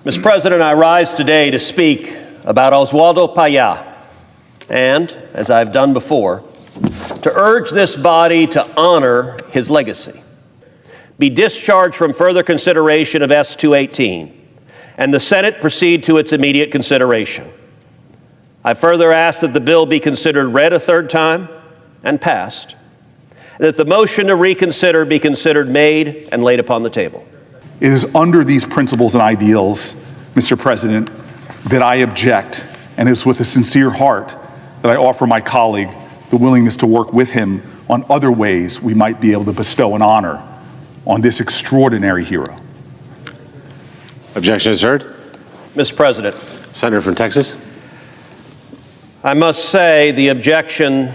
Mr. President, I rise today to speak about Oswaldo Payá and, as I've done before, to urge this body to honor his legacy, be discharged from further consideration of S-218, and the Senate proceed to its immediate consideration. I further ask that the bill be considered read a third time and passed, and that the motion to reconsider be considered made and laid upon the table. It is under these principles and ideals, Mr. President, that I object, and it's with a sincere heart that I offer my colleague the willingness to work with him on other ways we might be able to bestow an honor on this extraordinary hero. Objection is heard. Mr. President, Senator from Texas. I must say the objection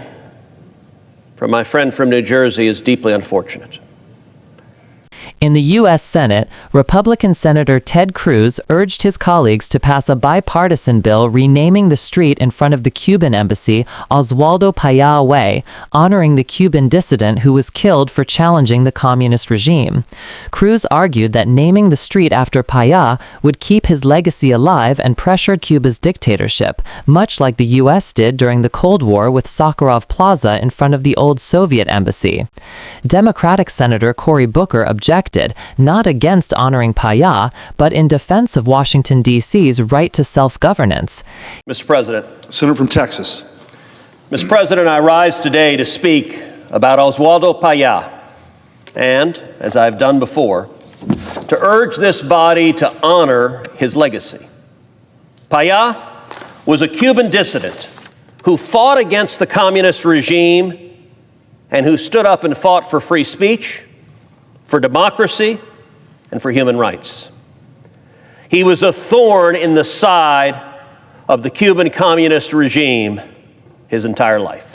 from my friend from New Jersey is deeply unfortunate. In the U.S. Senate, Republican Senator Ted Cruz urged his colleagues to pass a bipartisan bill renaming the street in front of the Cuban embassy Oswaldo Payá Way, honoring the Cuban dissident who was killed for challenging the communist regime. Cruz argued that naming the street after Payá would keep his legacy alive and pressured Cuba's dictatorship, much like the U.S. did during the Cold War with Sakharov Plaza in front of the old Soviet embassy. Democratic Senator Cory Booker objected, not against honoring Payá, but in defense of Washington, D.C.'s right to self-governance. Mr. President. Senator from Texas. Mr. President, I rise today to speak about Oswaldo Payá and, as I've done before, to urge this body to honor his legacy. Payá was a Cuban dissident who fought against the communist regime and who stood up and fought for free speech, for democracy, and for human rights. He was a thorn in the side of the Cuban communist regime his entire life.